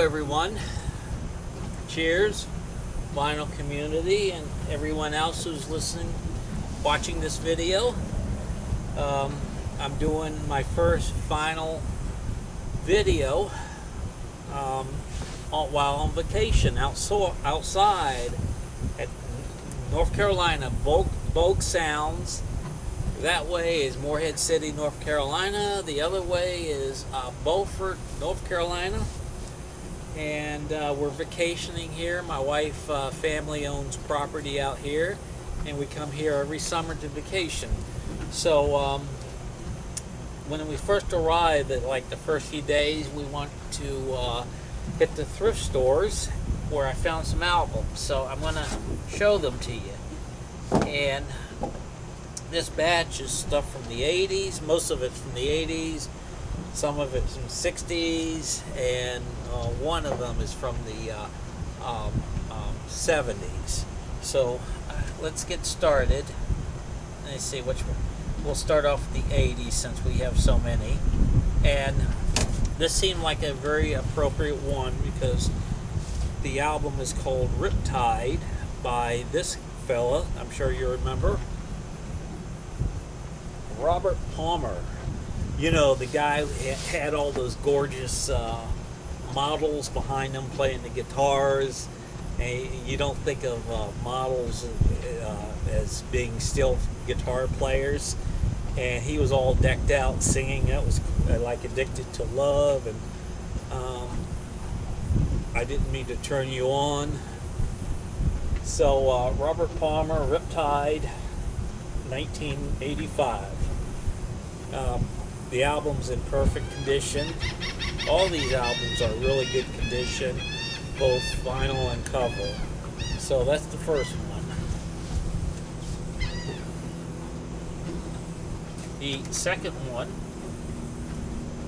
everyone. Cheers, vinyl community, and everyone else who's listening, watching this video. I'm doing my first vinyl video while on vacation outside at North Carolina. Bogue Sounds. That way is Morehead City, North Carolina. The other way is Beaufort, North Carolina. And we're vacationing here. My wife family owns property out here, and we come here every summer to vacation. So when we first arrived, at like the first few days, we went to hit the thrift stores where I found some albums. So I'm going to show them to you. And this batch is stuff from the 80s. Most of it's from the 80s. Some of it's from the 60s. And one of them is from the 70s. So let's get started. Let's see which one. We'll start off with the 80s since we have so many. And this seemed like a very appropriate one because the album is called Riptide by this fella. I'm sure you remember. Robert Palmer. You know, the guy who had all those gorgeous models behind him playing the guitars. And you don't think of models as being still guitar players. And he was all decked out singing. That was like Addicted to Love. And I Didn't Mean to Turn You On. So Robert Palmer, Riptide, 1985. The album's in perfect condition. All these albums are really good condition, both vinyl and cover. So that's the first one. The second one,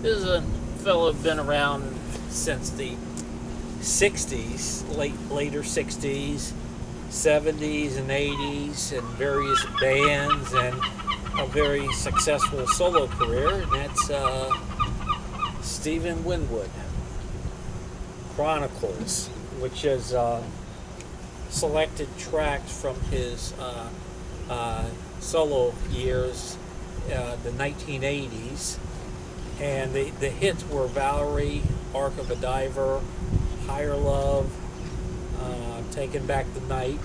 this is a fellow who's been around since the 60s, later 60s, 70s and 80s, and various bands, and a very successful solo career, and that's Stephen Winwood. Chronicles, which is selected tracks from his solo years, the 1980s, and the hits were Valerie, Arc of a Diver, Higher Love, Taking Back the Night,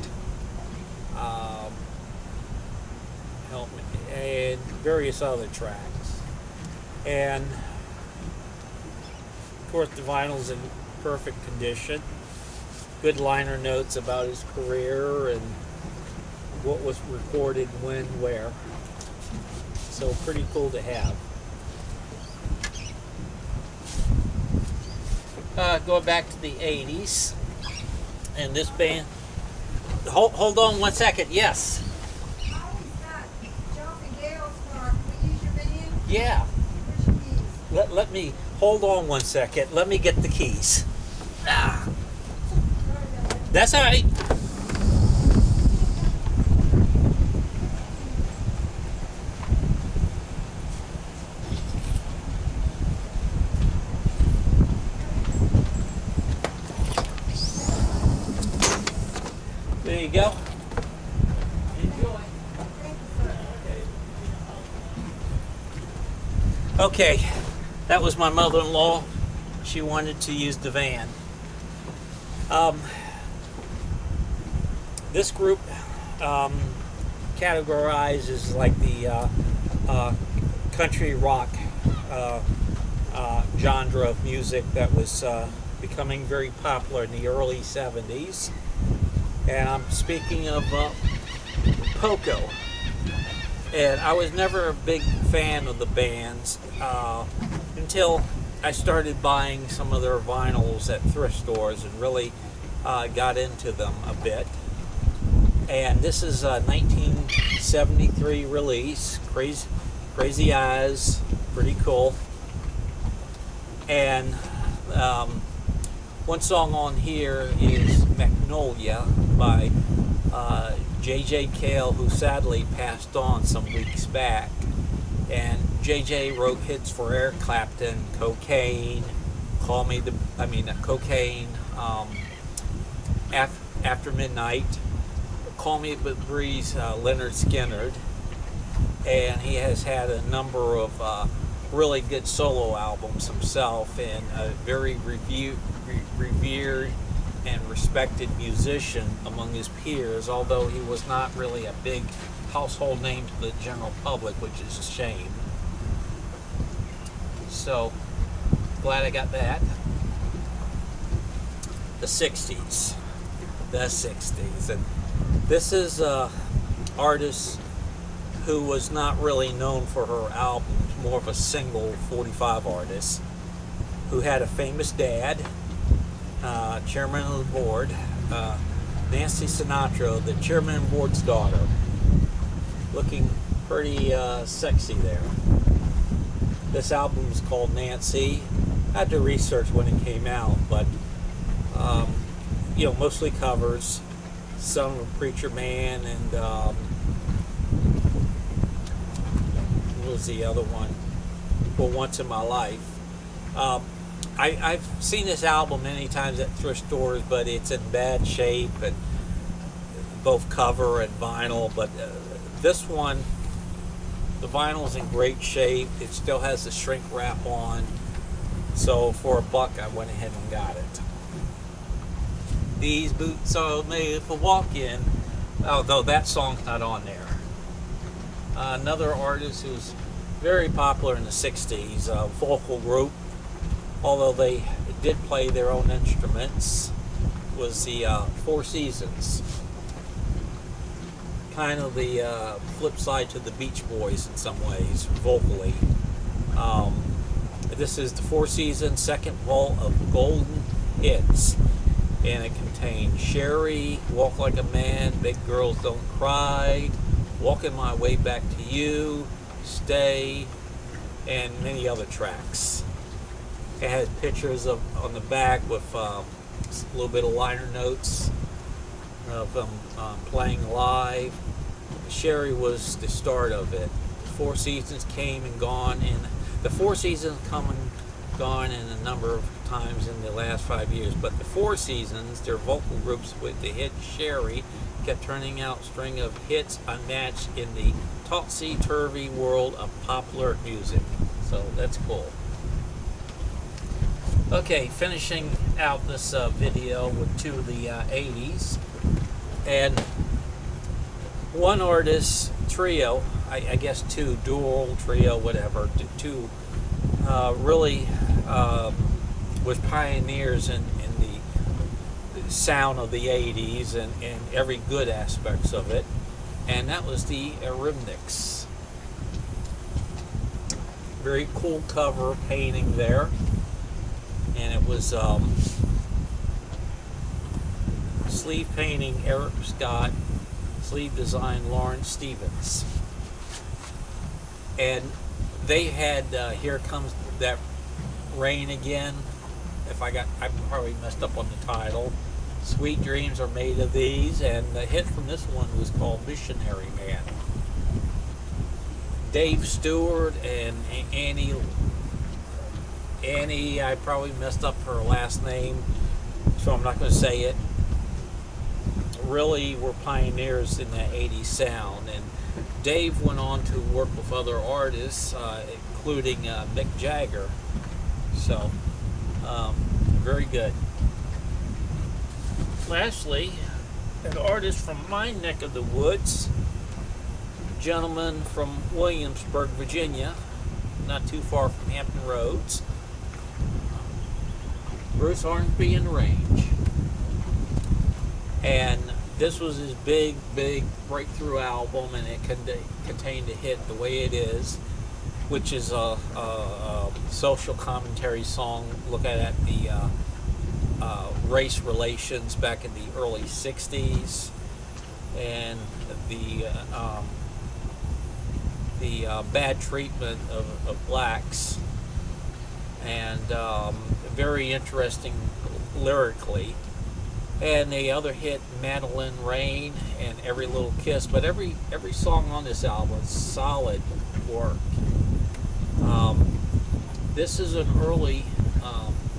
Help Me, and various other tracks. And of course the vinyl's in perfect condition. Good liner notes about his career and what was recorded when, where. So pretty cool to have. Going back to the 80s, and this band. Hold on one second. Yes. Yeah. Let me hold on one second. Let me get the keys. That's all right. There you go. Enjoy. Okay, that was my mother-in-law. She wanted to use the van. This group categorizes like the country rock genre of music that was becoming very popular in the early 70s. And I'm speaking of Poco. And I was never a big fan of the bands until I started buying some of their vinyls at thrift stores and really got into them a bit. And this is a 1973 release, Crazy Eyes, pretty cool. And one song on here is Magnolia by J.J. Cale, who sadly passed on some weeks back. And J.J. wrote hits for Eric Clapton, Cocaine, Call Me the, Cocaine, After Midnight, Call Me the Breeze, Leonard Skinner, and he has had a number of really good solo albums himself, and a very revered and respected musician among his peers, although he was not really a big household name to the general public, which is a shame. So, glad I got that. The 60s. And this is a artist who was not really known for her albums, more of a single 45 artist, who had a famous dad, chairman of the board, Nancy Sinatra, the chairman of the board's daughter, looking pretty sexy there. This album is called Nancy. I had to research when it came out, but mostly covers. Son of a Preacher Man, and what was the other one? Well, Once in My Life. I've seen this album many times at thrift stores, but it's in bad shape, and both cover and vinyl. But this one, the vinyl's in great shape. It still has the shrink wrap on. So for $1, I went ahead and got it. These boots are made for walking. Although that song's not on there. Another artist who's very popular in the 60s, vocal group, although they did play their own instruments, was the Four Seasons. Kind of the flip side to the Beach Boys in some ways, vocally. This is the Four Seasons second vault of golden hits, and it contained Sherry, Walk Like a Man, Big Girls Don't Cry, Walking My Way Back to You, Stay, and many other tracks. It had pictures on the back with a little bit of liner notes of them playing live. Sherry was the start of it. Four Seasons came and gone, and the Four Seasons come and gone in a number of times in the last 5 years, but the Four Seasons, their vocal groups with the hit Sherry, kept turning out a string of hits unmatched in the topsy-turvy world of popular music. So that's cool. Okay, finishing out this video with two of the 80s, and one artist trio, I guess two, dual, trio, whatever, two really was pioneers in the sound of the 80s and every good aspects of it, and that was the Eurythmics. Very cool cover painting there, and it was sleeve painting Eric Scott, sleeve design Lawrence Stevens, and they had Here Comes That Rain Again. I probably messed up on the title. Sweet Dreams Are Made of These, and the hit from this one was called Missionary Man. Dave Stewart and Annie, I probably messed up her last name, so I'm not going to say it, really were pioneers in that 80s sound. And Dave went on to work with other artists, including Mick Jagger. So, very good. Lastly, an artist from my neck of the woods, a gentleman from Williamsburg, Virginia, not too far from Hampton Roads, Bruce Hornsby and Range. And this was his big breakthrough album, and it contained a hit, The Way It Is, which is a social commentary song looking at the race relations back in the early 60s, and the bad treatment of blacks, and very interesting lyrically. And the other hit, Madeline Rain and Every Little Kiss. But every song on this album is solid work. This is an early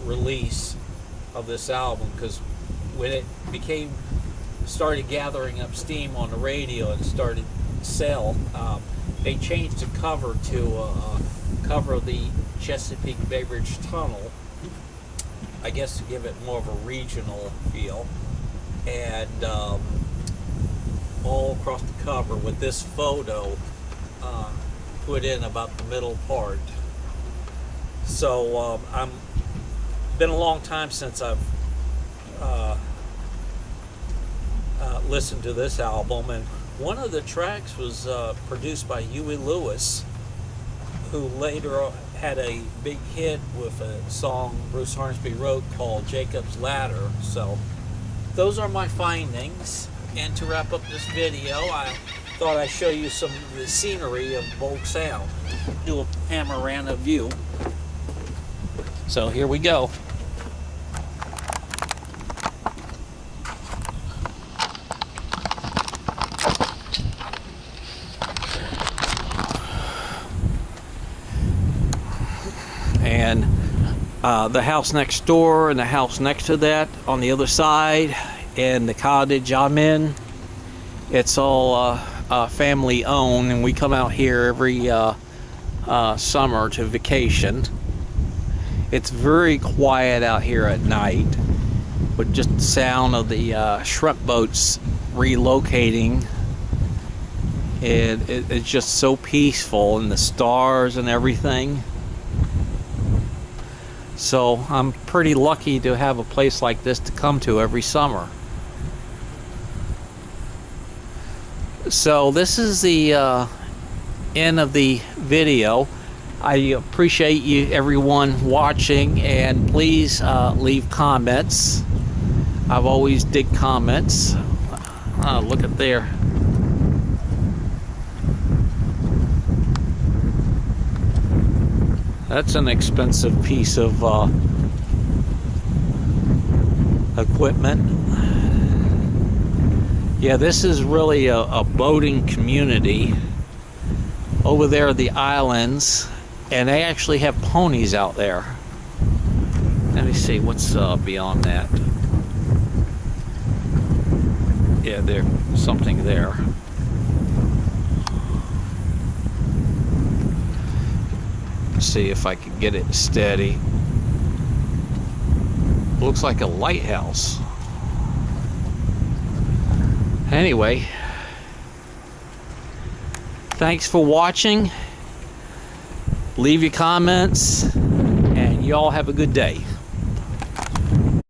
release of this album, because when it started gathering up steam on the radio and started to sell, they changed the cover to cover the Chesapeake Bay Bridge Tunnel, I guess to give it more of a regional feel, and all across the cover with this photo put in about the middle part. So I'm been a long time since I've listened to this album, and one of the tracks was produced by Huey Lewis, who later had a big hit with a song Bruce Hornsby wrote called Jacob's Ladder. So those are my findings, and to wrap up this video, I thought I'd show you some of the scenery of Bogue Sound. Do a panorama view. So here we go. And the house next door and the house next to that on the other side, and the cottage I'm in, it's all family owned, and we come out here every summer to vacation. It's very quiet out here at night, with just the sound of the shrimp boats relocating. It's just so peaceful, and the stars and everything. So I'm pretty lucky to have a place like this to come to every summer. So this is the end of the video. I appreciate you, everyone watching, and please leave comments. I've always dig comments. Look at there. That's an expensive piece of equipment. Yeah, this is really a boating community. Over there are the islands, and they actually have ponies out there. Let me see what's beyond that. Yeah, there's something there. See if I can get it steady. Looks like a lighthouse. Anyway, thanks for watching. Leave your comments, and y'all have a good day.